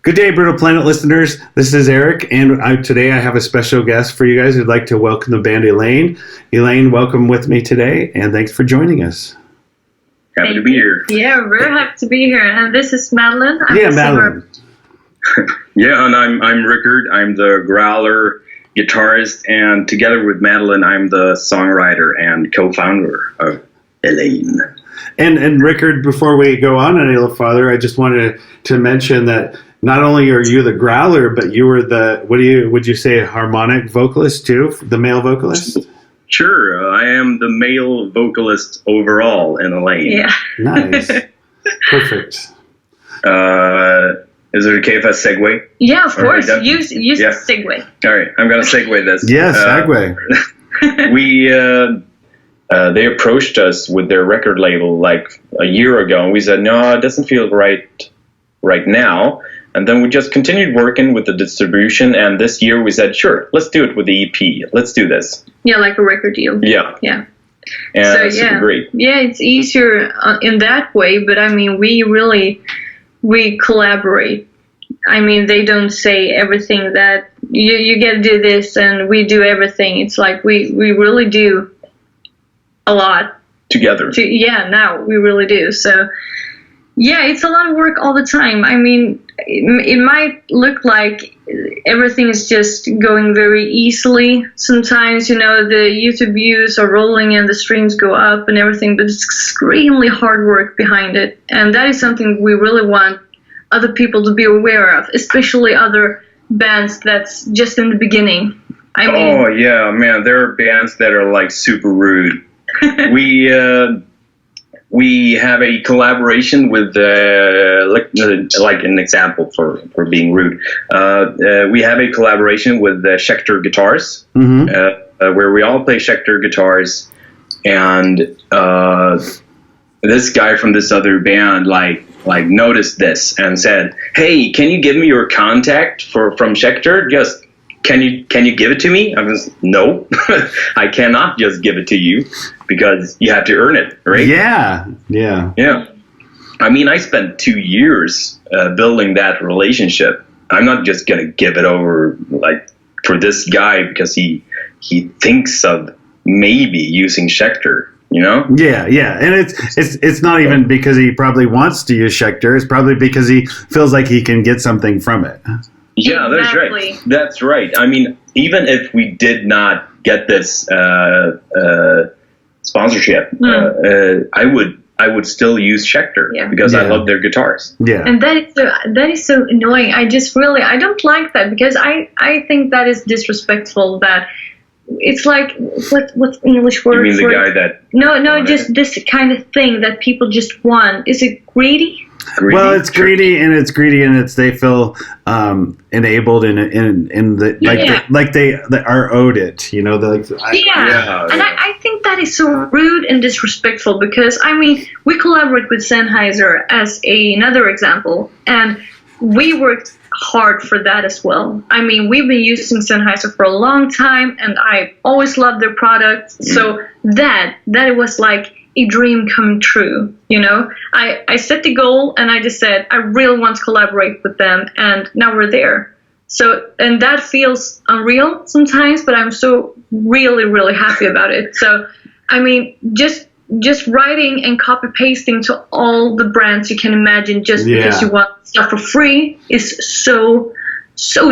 Good day, Brutal Planet listeners. This is Eric, and today I have a special guest for you guys. I'd like to welcome the band Eleine. Eleine, welcome with me today, and thanks for joining us. Happy to be here. Yeah, we're happy to be here. And this is Madeliene. Madeliene. Yeah, and I'm Rikard. I'm the growler guitarist, and together with Madeliene, I'm the songwriter and co-founder of Eleine. And Rikard, before we go on any little farther, I just wanted to mention that not only are you the growler, but you were the, would you say harmonic vocalist too, the male vocalist? Sure, I am the male vocalist overall in Eleine. Yeah. Nice. Perfect. Is it okay if I segue? Yeah, of course. Use segue. All right, I'm going to segue this. Yes, segue. They approached us with their record label like a year ago, and we said, no, it doesn't feel right now. And then we just continued working with the distribution, and this year we said, sure, let's do it with the EP. Let's do this. Yeah, like a record deal. Yeah. Yeah. And so, super great. Yeah, it's easier in that way, but I mean, we collaborate. I mean, they don't say everything that you get to do this and we do everything. It's like we really do a lot together. Now we really do. So yeah, it's a lot of work all the time. I mean, it might look like everything is just going very easily. Sometimes, the YouTube views are rolling and the streams go up and everything, but it's extremely hard work behind it. And that is something we really want other people to be aware of, especially other bands that's just in the beginning. Oh yeah, man, there are bands that are like super rude. We have a collaboration with like an example for being rude. We have a collaboration with Schecter guitars, where we all play Schecter guitars, and this guy from this other band like noticed this and said, "Hey, can you give me your contact from Schecter? Just can you give it to me?" I was, no, I cannot just give it to you because you have to earn it, right? Yeah. I mean, I spent 2 years building that relationship. I'm not just gonna give it over like for this guy because he thinks of maybe using Schecter. Yeah, and it's not even because he probably wants to use Schecter. It's probably because he feels like he can get something from it. Yeah, exactly. That's right. I mean, even if we did not get this sponsorship, I would still use Schecter because I love their guitars. Yeah, and that is so annoying. I don't like that because I think that is disrespectful. That it's like what's English word? You mean the guy that? No, just this kind of thing that people just want. Is it greedy? Well, it's greedy, and they feel enabled in the like they are owed it. And I think that is so rude and disrespectful because I mean we collaborate with Sennheiser as another example, and we worked hard for that as well. I mean, we've been using Sennheiser for a long time, and I always loved their products. So that it was like a dream come true. I set the goal, and I just said I really want to collaborate with them, and now we're there. So, and that feels unreal sometimes, but I'm so really, really happy about it. So, I mean, just writing and copy pasting to all the brands you can imagine just because you want stuff for free is so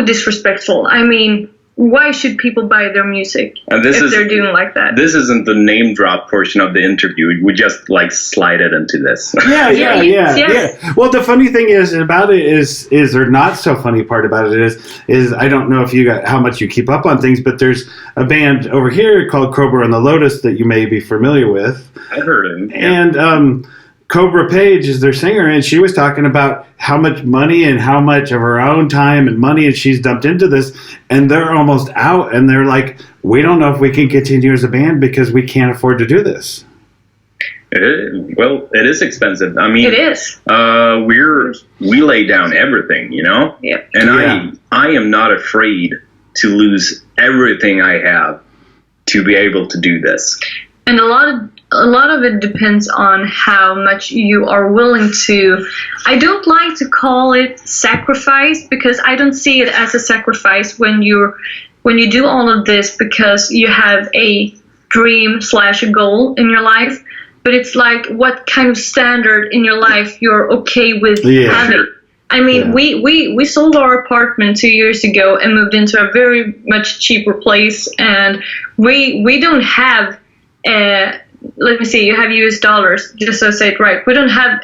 disrespectful. I mean, why should people buy their music if they're doing like that? This isn't the name drop portion of the interview. We just slide it into this. Yeah. Well, the funny thing about it is or not so funny part about it is I don't know if how much you keep up on things, but there's a band over here called Cobra and the Lotus that you may be familiar with. I've heard of him. And Cobra Page is their singer, and she was talking about how much money and how much of her own time and money and she's dumped into this, and they're almost out, and they're like, we don't know if we can continue as a band because we can't afford to do this. It is expensive. I mean, it is. We lay down everything, Yep. And I am not afraid to lose everything I have to be able to do this. And a lot of a lot of it depends on how much you are willing to. I don't like to call it sacrifice, because I don't see it as a sacrifice when you do all of this because you have a dream / a goal in your life. But it's like what kind of standard in your life you're okay with having. I mean, we sold our apartment 2 years ago and moved into a very much cheaper place, and we don't have let me see, you have US dollars, just so I say it right. We don't have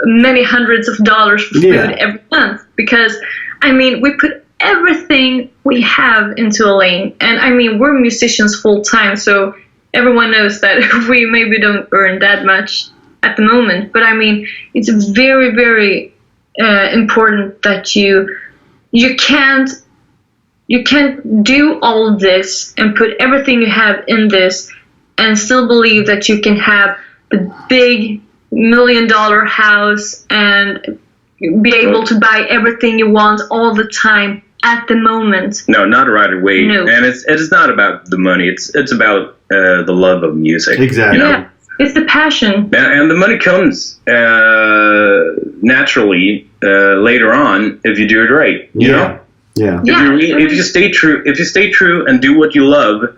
many hundreds of dollars for food every month, because I mean, we put everything we have into Eleine, and I mean, we're musicians full time, so everyone knows that we maybe don't earn that much at the moment, but I mean, it's very, very important that you can't do all of this and put everything you have in this and still believe that you can have the big $1 million house and be able to buy everything you want all the time at the moment. No, not right away. No. And it's not about the money. It's about the love of music. Exactly. You know? Yeah, it's the passion. And the money comes naturally later on if you do it right. You know? Yeah. If you stay true and do what you love,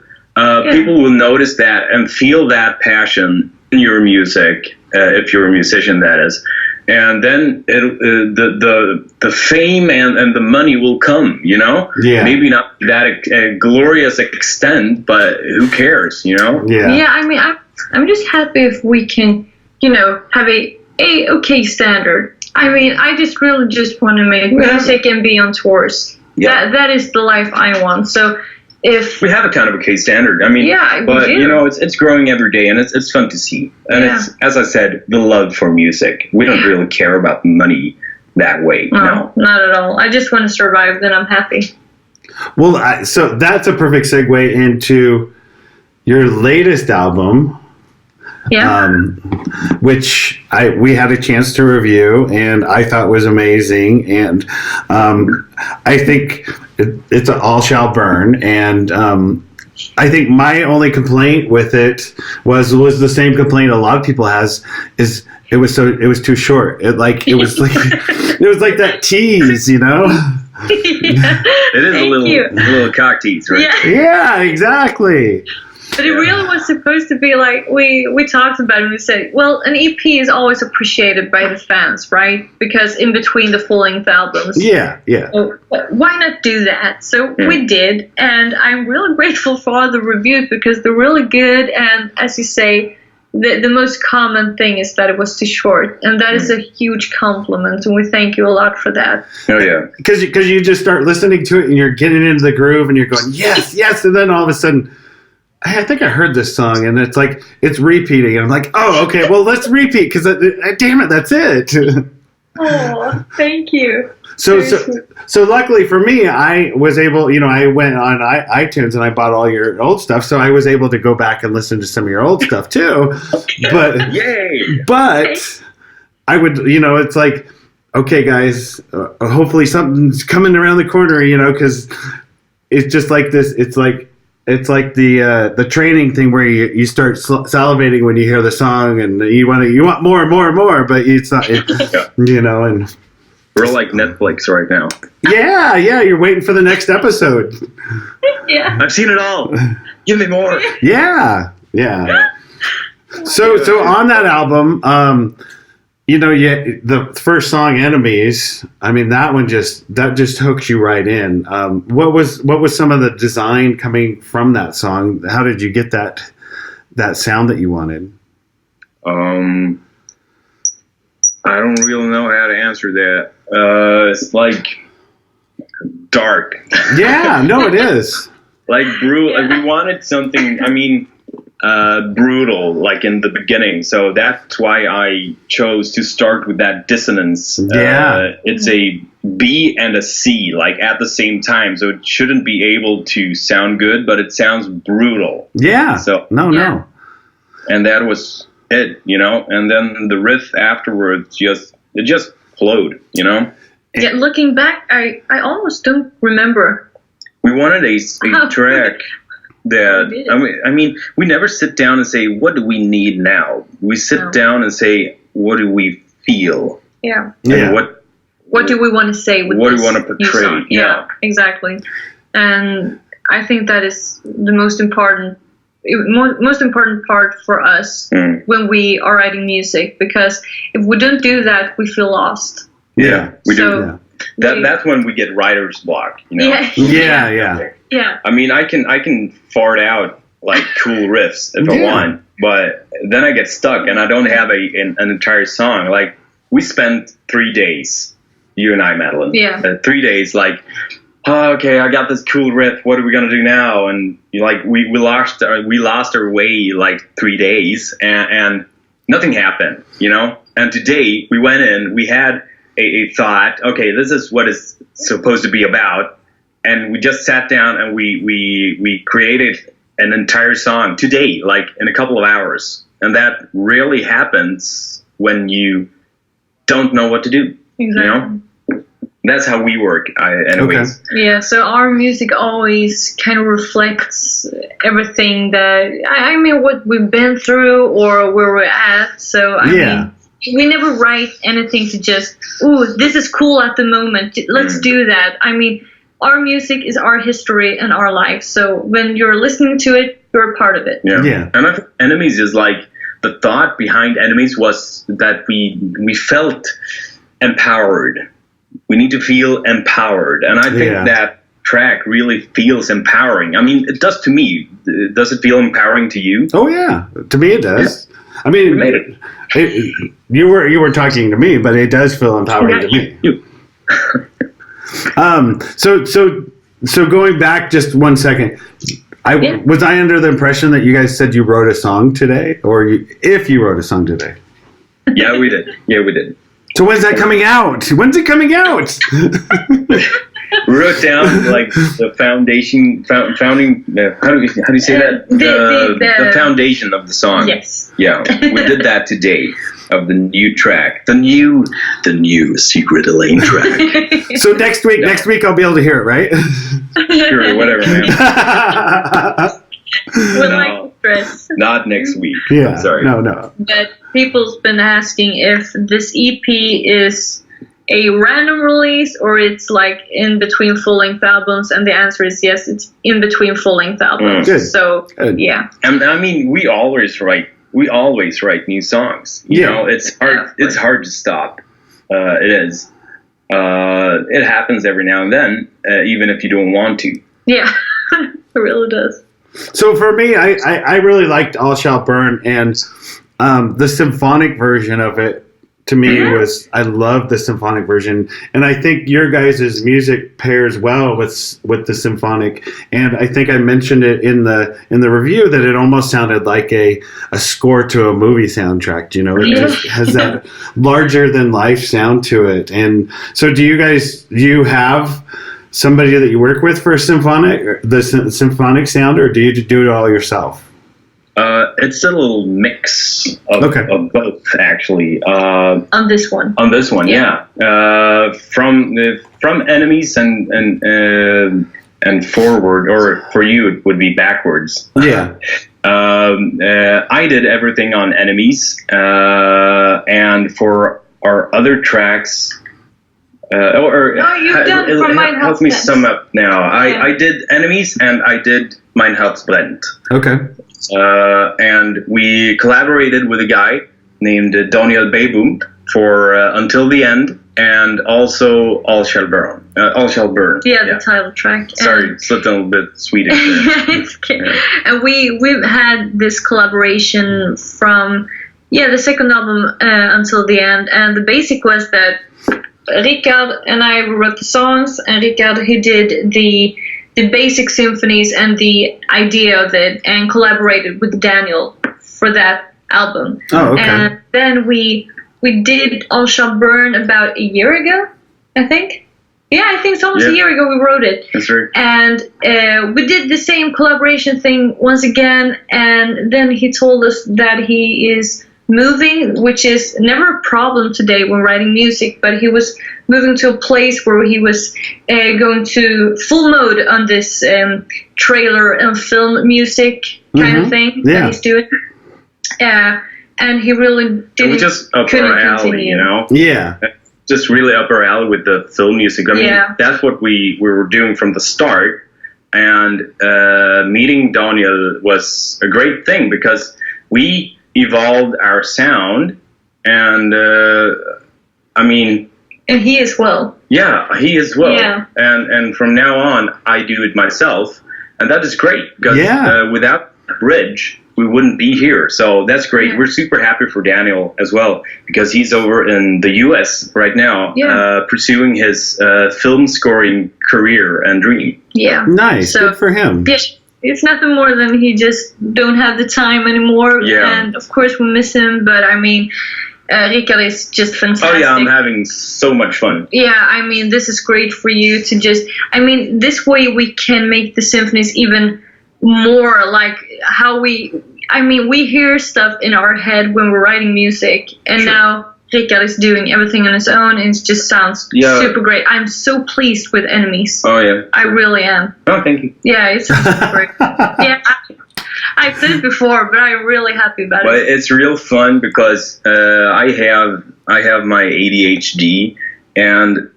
people will notice that and feel that passion in your music, if you're a musician, that is. And then the fame and the money will come, you know? Yeah. Maybe not that glorious extent, but who cares, you know? Yeah. Yeah, I mean, I'm just happy if we can, you know, have a okay standard. I mean, I just really just want to make music and be on tours. Yeah. That is the life I want. So if we have a kind of a K standard, I mean, but you know, it's growing every day, and it's fun to see. And it's, as I said, the love for music. We don't really care about money that way. No, not at all. I just want to survive. Then I'm happy. Well, so that's a perfect segue into your latest album. Yeah. Which we had a chance to review, and I thought was amazing. And I think it's an All Shall Burn. And I think my only complaint with it was the same complaint a lot of people has, is it was too short. It was like it was like that tease, you know. It is a little cock tease, right? Yeah, exactly. But it really was supposed to be like, we talked about it and we said, well, an EP is always appreciated by the fans, right? Because in between the full-length albums. Yeah. So why not do that? So we did, and I'm really grateful for all the reviews because they're really good, and as you say, the most common thing is that it was too short, and that is a huge compliment, and we thank you a lot for that. Oh, yeah. Because you just start listening to it, and you're getting into the groove, and you're going, yes, and then all of a sudden, I think I heard this song, and it's like, it's repeating. And I'm like, oh, okay, well, let's repeat, because damn it, that's it. Oh, thank you. So luckily for me, I was able, you know, I went on iTunes and I bought all your old stuff, so I was able to go back and listen to some of your old stuff too. But yay! But I would, you know, it's like, okay, guys, hopefully something's coming around the corner, you know, because it's just like this. It's like the training thing where you start salivating when you hear the song, and you want more and more and more, but it's not, you know, and we're like Netflix right now. Yeah, you're waiting for the next episode. Yeah, I've seen it all. Give me more. Yeah. So on that album, you know, the first song, "Enemies." I mean, that just hooks you right in. What was some of the design coming from that song? How did you get that sound that you wanted? I don't really know how to answer that. It's like dark. Yeah, no, it is. Like brutal. We wanted something. I mean. Brutal, like in the beginning. So that's why I chose to start with that dissonance. Yeah. It's a B and a C, like at the same time. So it shouldn't be able to sound good, but it sounds brutal. Yeah. So no. And that was it, you know. And then the riff afterwards it just flowed, you know. Yeah. Looking back, I almost don't remember. We wanted a track. that I mean, we never sit down and say, what do we need now? We sit down and say, what do we feel? Yeah. And what do we want to say with what this do we want to portray? song? Yeah, exactly. And I think that is the most important part for us when we are writing music, because if we don't do that, we feel lost. Yeah, we do. That's when we get writer's block, you know? Yeah. I mean, I can fart out like cool riffs if I want, but then I get stuck and I don't have an entire song. Like, we spent 3 days, you and I, Madeliene. Yeah. 3 days, like, oh, okay, I got this cool riff. What are we gonna do now? And like, we lost our way like 3 days, and nothing happened, you know. And today we went in, we had a thought. Okay, this is what it's supposed to be about, and we just sat down and we created an entire song today, like in a couple of hours. And that rarely happens when you don't know what to do. Exactly. You know? That's how we work, anyways. Okay. Yeah, so our music always kind of reflects everything that, I mean, what we've been through or where we're at. So, I mean, we never write anything to just, ooh, this is cool at the moment, let's do that. I mean, our music is our history and our life. So when you're listening to it, you're a part of it. Yeah. And I think Enemies is like, the thought behind Enemies was that we felt empowered. We need to feel empowered. And I think that track really feels empowering. I mean, it does to me. Does it feel empowering to you? Oh, yeah. To me, it does. Yeah. I mean, you were talking to me, but it does feel empowering to me. So going back just 1 second, was I under the impression that you guys said you wrote a song today, or if you wrote a song today? Yeah, we did. So when's that coming out? When's it coming out? We wrote down like the founding. How do you say that? The foundation of the song. Yes. Yeah, we did that today of the new track, the new Secret Eleine track. So next week I'll be able to hear it, right? Sure, whatever, man. Like Chris. Not next week. Yeah. I'm sorry. No. But people's been asking if this EP is a random release or it's like in between full-length albums, and the answer is yes, it's in between full-length albums. Good. So yeah. And I mean, we always write new songs. You know, it's hard to stop. It is. It happens every now and then, even if you don't want to. Yeah, it really does. So for me, I really liked All Shall Burn, and the symphonic version of it to me was, I love the symphonic version, and I think your guys' music pairs well with the symphonic, and I think I mentioned it in the review that it almost sounded like a score to a movie soundtrack. You know, it just has that larger than life sound to it. And so, do you have somebody that you work with for the symphonic sound, or do you do it all yourself? It's a little mix of both, actually. On this one, yeah. From Enemies and forward, or for you it would be backwards. Yeah. I did everything on Enemies, and for our other tracks. Help me sum up now. I did Enemies and I did Mein Herzblend. Okay. And we collaborated with a guy named Daniel Beboom for Until the End, and also All Shall Burn. Yeah, the title track. Sorry, slipped a little bit Swedish there. It's okay. And we've had this collaboration from the second album Until the End, and the basic was that Rikard and I wrote the songs, and Rikard, he did the basic symphonies and the idea of it, and collaborated with Daniel for that album. Oh, okay. And then we did All Shall Burn about a year ago, I think. Yeah, I think it's almost a year ago we wrote it. That's right. And we did the same collaboration thing once again, and then he told us that he is moving, which is never a problem today when writing music, but he was moving to a place where he was going to full mode on this trailer and film music kind of thing that he's doing. And he really didn't. Just up our alley, you know? Yeah. Just really up our alley with the film music. I mean, that's what we were doing from the start. And meeting Daniel was a great thing because we evolved our sound. And, I mean... And he as well. Yeah, he as well. Yeah. And from now on, I do it myself. And that is great because without Bridge, we wouldn't be here. So that's great. Yeah. We're super happy for Daniel as well because he's over in the US right now pursuing his film scoring career and dream. Yeah. Nice. So, good for him. Yeah, it's nothing more than he just don't have the time anymore. Yeah. And of course we miss him, but I mean, Rikard is just fantastic. Oh yeah, I'm having so much fun. Yeah, I mean, this is great for you to just, I mean, this way we can make the symphonies even more like how we hear stuff in our head when we're writing music, and now Rikard is doing everything on his own, and it just sounds super great. I'm so pleased with Enemies. Oh yeah, I really am. Oh, thank you. Yeah, it sounds great. Yeah, I've said it before, but I'm really happy about it. It's real fun because I have my ADHD. And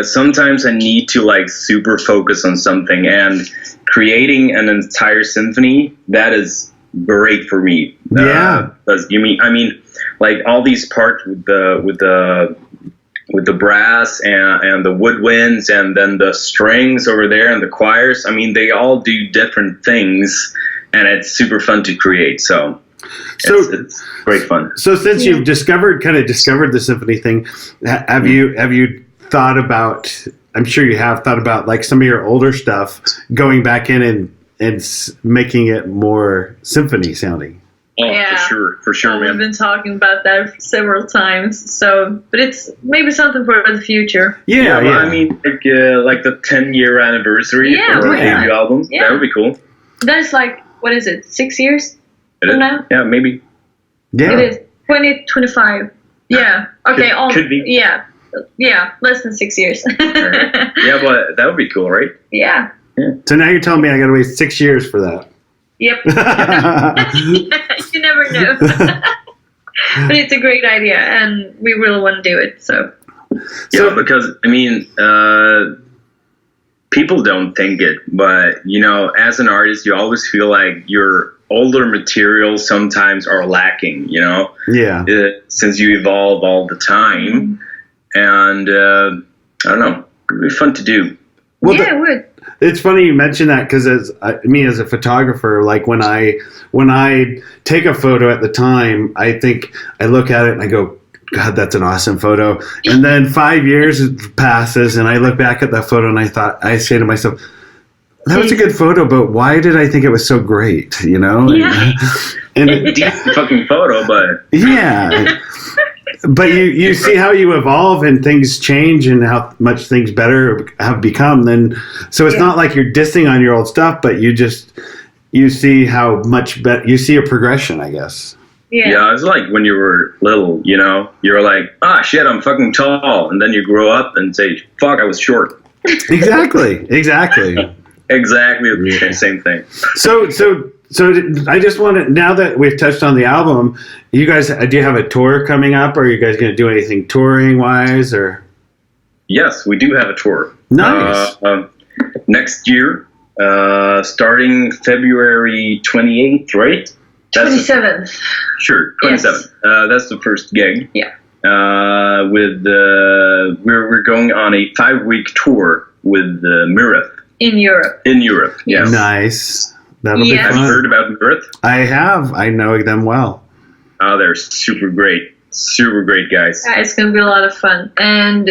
sometimes I need to like super focus on something, and creating an entire symphony, that is great for me. Yeah. Because I mean, like all these parts with the brass and the woodwinds and then the strings over there and the choirs. I mean, they all do different things, and it's super fun to create. So it's great fun. So since you've discovered the symphony thing, have you thought about, I'm sure you have thought about like some of your older stuff, going back in and making it more symphony sounding? Oh, for sure, man. We've been talking about that several times. So, but it's maybe something for the future. Yeah. I mean, like the 10-year anniversary of our debut album. Yeah. That would be cool. That's like, what is it, 6 years? Now? Yeah, maybe. Yeah. It is 2025. Yeah. Okay. Could be. Yeah. Less than 6 years. Yeah, but that would be cool, right? Yeah. So now you're telling me I got to wait 6 years for that. Yep. You never know. But it's a great idea, and we really want to do it. So. Yeah, because I mean, people don't think it, but you know, as an artist, you always feel like your older materials sometimes are lacking. You know. Yeah. Since you evolve all the time, and I don't know, it'd be fun to do. Well, it would. It's funny you mention that because as a photographer, like when I take a photo at the time, I think I look at it and I go, God, that's an awesome photo. And then 5 years passes and I look back at that photo and I say to myself, that was a good photo, but why did I think it was so great? You know? Yeah. And decent fucking photo, but yeah. But you see how you evolve and things change and how much things better have become. Then, so it's not like you're dissing on your old stuff, but you see how much better. You see a progression, I guess. Yeah, it's like when you were little. You know, you're like, shit, I'm fucking tall, and then you grow up and say, fuck, I was short. Exactly. Exactly the same thing. So I just want to, now that we've touched on the album, you guys, do you have a tour coming up? Or are you guys going to do anything touring wise? Or yes, we do have a tour. Nice. Next year, starting February 28th, right? 27th. Sure, 27th. Yes. That's the first gig. Yeah. We're going on a 5-week tour with Mireth. In Europe. Yes. Nice. That'll be fun. Have you heard about Mireth? I have. I know them well. Oh, they're super great. Super great guys. Yeah, it's going to be a lot of fun. And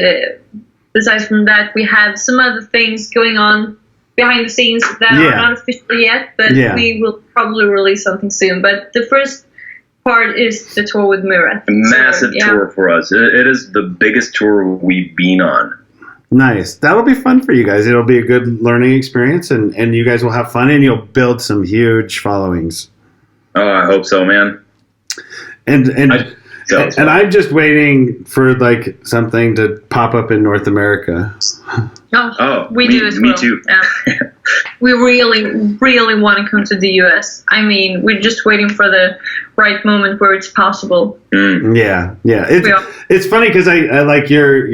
besides from that, we have some other things going on behind the scenes that are not official yet, but we will probably release something soon. But the first part is the tour with Mireth. A massive tour for us. It is the biggest tour we've been on. Nice. That'll be fun for you guys. It'll be a good learning experience, and you guys will have fun, and you'll build some huge followings. Oh, I hope so, man. And I'm just waiting for like something to pop up in North America. We do as well. Me too. We really want to come to the US. I mean, we're just waiting for the right moment where it's possible. Yeah. It's funny because I like your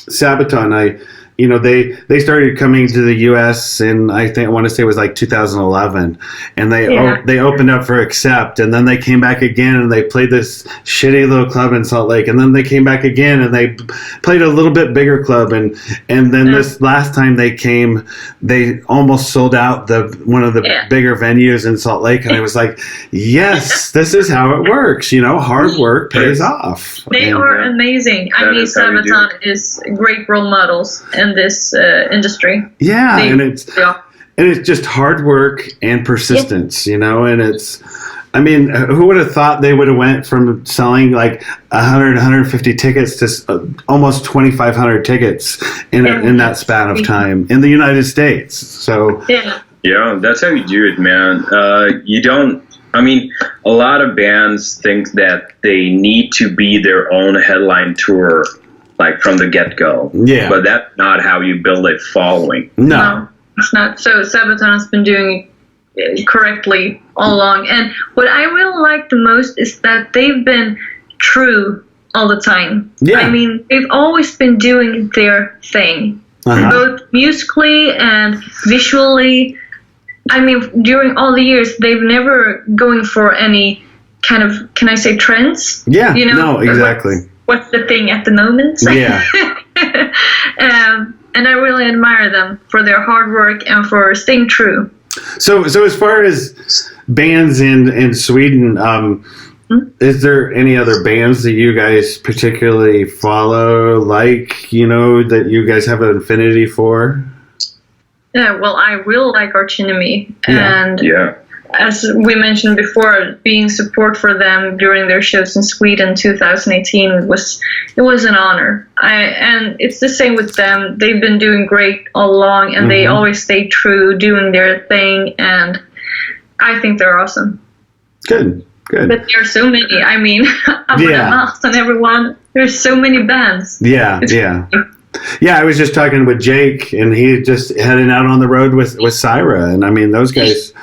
Sabaton. They started coming to the U.S. in, I want to say it was like 2011, and they opened up for Accept, and then they came back again and they played this shitty little club in Salt Lake, and then they came back again and they played a little bit bigger club, and then this last time they came, they almost sold out one of the bigger venues in Salt Lake, and I was like, yes, this is how it works. Hard work pays off. They are amazing. I mean, Sabaton is great role models in this industry. Yeah, and it's just hard work and persistence, and it's, I mean, who would have thought they would have went from selling like 150 tickets to almost 2,500 tickets in that span of time in the United States. So yeah, that's how you do it, man. A lot of bands think that they need to be their own headline tour, like from the get-go. Yeah. But that's not how you build a following. No, it's not. So Sabaton has been doing it correctly all along. And what I really like the most is that they've been true all the time. Yeah. I mean, they've always been doing their thing, both musically and visually. I mean, during all the years, they've never going for any kind of, can I say, trends? Yeah, no, exactly. What's the thing at the moment? Yeah. And I really admire them for their hard work and for staying true. So as far as bands in Sweden, is there any other bands that you guys particularly follow, that you guys have an affinity for? Yeah, well, I really like Arch Enemy. And as we mentioned before, being support for them during their shows in Sweden in 2018 was an honor. And it's the same with them. They've been doing great all along, and they always stay true, doing their thing, and I think they're awesome. Good. But there are so many. I mean, I'm on everyone. There's so many bands. Yeah. Yeah, I was just talking with Jake, and he just heading out on the road with Syra, and I mean those guys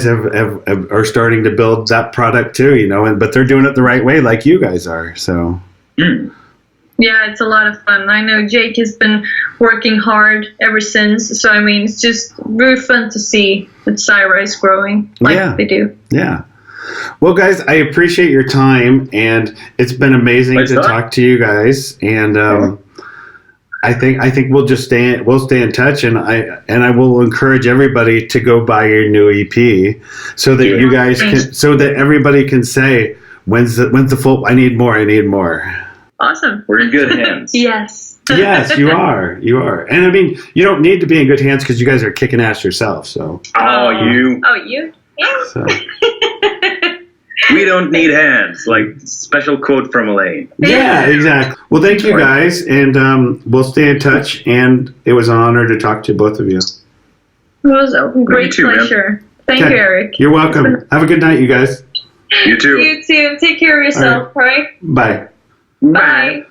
are starting to build that product too, but they're doing it the right way, like you guys are. So. Yeah, it's a lot of fun. I know Jake has been working hard ever since, so I mean it's just very fun to see that Syra is growing like they do. Yeah. Well, guys, I appreciate your time, and it's been amazing to talk to you guys. And I think we'll just stay in touch, and I will encourage everybody to go buy your new EP, so that you guys so that everybody can say, when's the full? I need more. Awesome. We're in good hands. Yes. Yes, you are. And I mean, you don't need to be in good hands because you guys are kicking ass yourself. So. You? Yeah. So. We don't need hands, like special quote from Eleine. Yeah, exactly. Well, thank you guys, and we'll stay in touch, and it was an honor to talk to both of you. It was a great pleasure. Thank you, Eric. You're welcome. Have a good night, you guys. You too. You too. Take care of yourself, right? Bye. Bye.